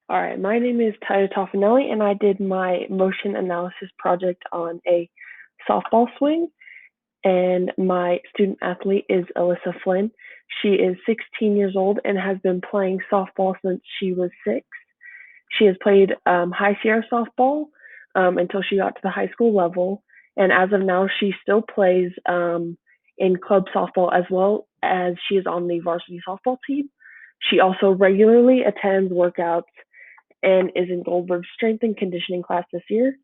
All right, my name is Talia Tofanelli, and I did my motion analysis project on a softball swing. And my student athlete is Alyssa Flynn. She is 16 years old and has been playing softball since she was 6. She has played high Sierra softball until she got to the high school level. And as of now, she still plays in club softball as well as she is on the varsity softball team. She also regularly attends workouts and is in Goldberg's strength and conditioning class this year.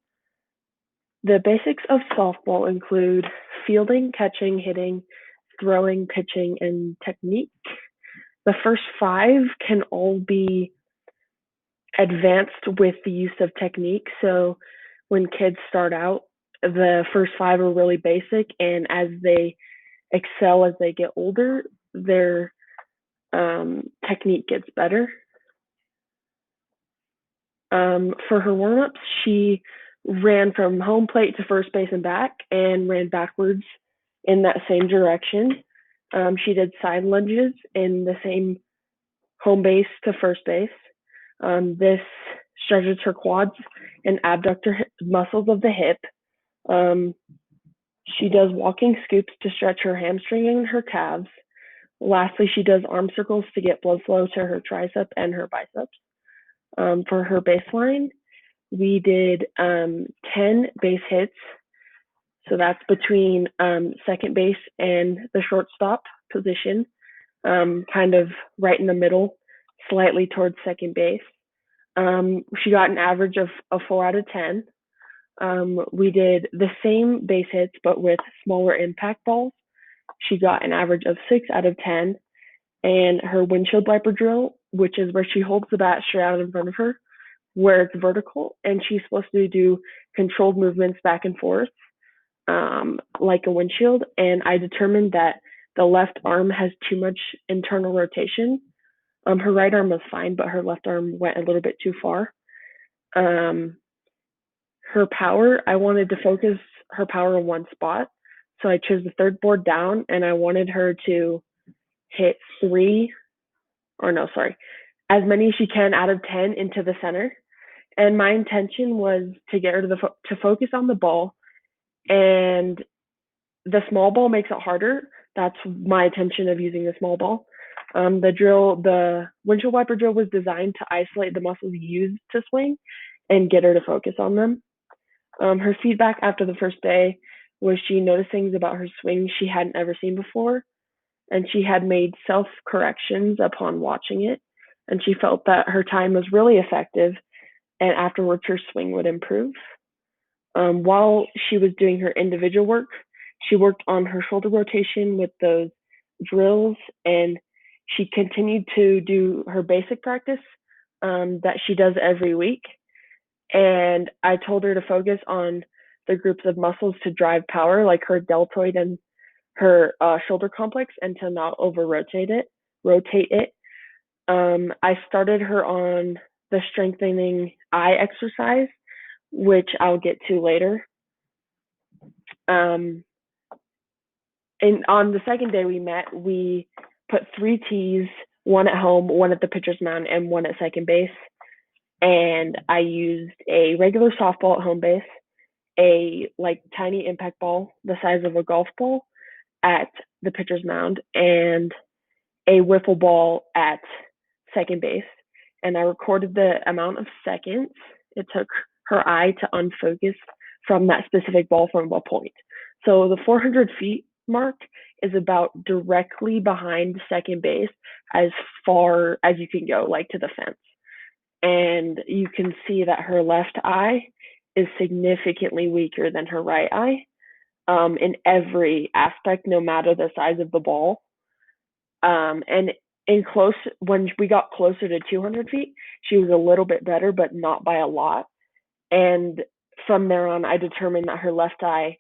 The basics of softball include fielding, catching, hitting, throwing, pitching, and technique. The first 5 can all be advanced with the use of technique. So when kids start out, the first 5 are really basic, and as they excel as they get older, their technique gets better. For her warm-ups, she ran from home plate to first base and back and ran backwards in that same direction. She did side lunges in the same home base to first base. This stretches her quads and abductor muscles of the hip. Um, she does walking scoops to stretch her hamstring and her calves. Lastly, she does arm circles to get blood flow to her tricep and her biceps. For her baseline, we did 10 base hits. So that's between second base and the shortstop position, kind of right in the middle, slightly towards second base. She got an average of a 4 out of 10. We did the same base hits, but with smaller impact balls. She got an average of 6 out of 10. And her windshield wiper drill, which is where she holds the bat straight out in front of her, where it's vertical, and she's supposed to do controlled movements back and forth, like a windshield. And I determined that the left arm has too much internal rotation. Her right arm was fine, but her left arm went a little bit too far. Her power, I wanted to focus her power in one spot. So I chose the third board down, and I wanted her to hit as many as she can out of 10 into the center. And my intention was to get her to focus on the ball, and the small ball makes it harder. That's my intention of using the small ball. The windshield wiper drill was designed to isolate the muscles used to swing and get her to focus on them. Her feedback after the first day was she noticed things about her swing she hadn't ever seen before, and she had made self corrections upon watching it, and she felt that her time was really effective, and afterwards her swing would improve. While she was doing her individual work, she worked on her shoulder rotation with those drills, and she continued to do her basic practice that she does every week. And I told her to focus on the groups of muscles to drive power, like her deltoid and her shoulder complex, and to not over rotate it. I started her on the strengthening eye exercise, which I'll get to later. Um, and on the second day we met, we put 3 tees, one at home, one at the pitcher's mound, and one at second base. And I used a regular softball at home base, a tiny impact ball the size of a golf ball at the pitcher's mound, and a wiffle ball at second base. And I recorded the amount of seconds it took her eye to unfocus from that specific ball from a point. So the 400 feet mark is about directly behind second base as far as you can go, like to the fence. And you can see that her left eye is significantly weaker than her right eye in every aspect, no matter the size of the ball. And when we got closer to 200 feet, she was a little bit better, but not by a lot. And from there on, I determined that her left eye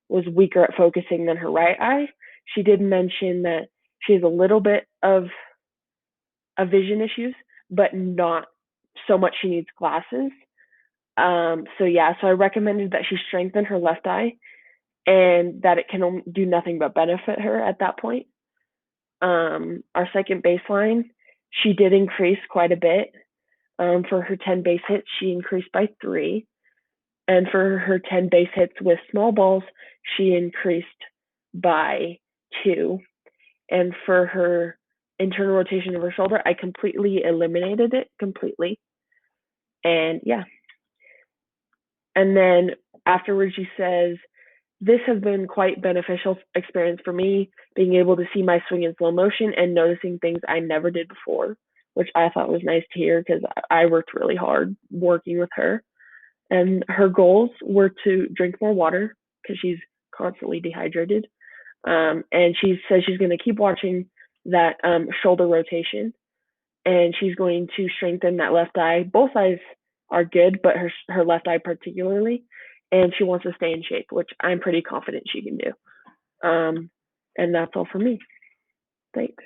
was weaker at focusing than her right eye. She did mention that she has a little bit of vision issues, but not so much she needs glasses. So I recommended that she strengthen her left eye, and that it can do nothing but benefit her at that point. Our second baseline, she did increase quite a bit. For her 10 base hits, she increased by 3. And for her 10 base hits with small balls, she increased by 2. And for her internal rotation of her shoulder, I completely eliminated it completely. And yeah. And then afterwards, she says, this has been quite beneficial experience for me, being able to see my swing in slow motion and noticing things I never did before, which I thought was nice to hear because I worked really hard working with her. And her goals were to drink more water because she's constantly dehydrated. And she says she's going to keep watching that shoulder rotation, and she's going to strengthen that left eye. Both eyes are good, but her left eye particularly. And she wants to stay in shape, which I'm pretty confident she can do. And that's all for me. Thanks.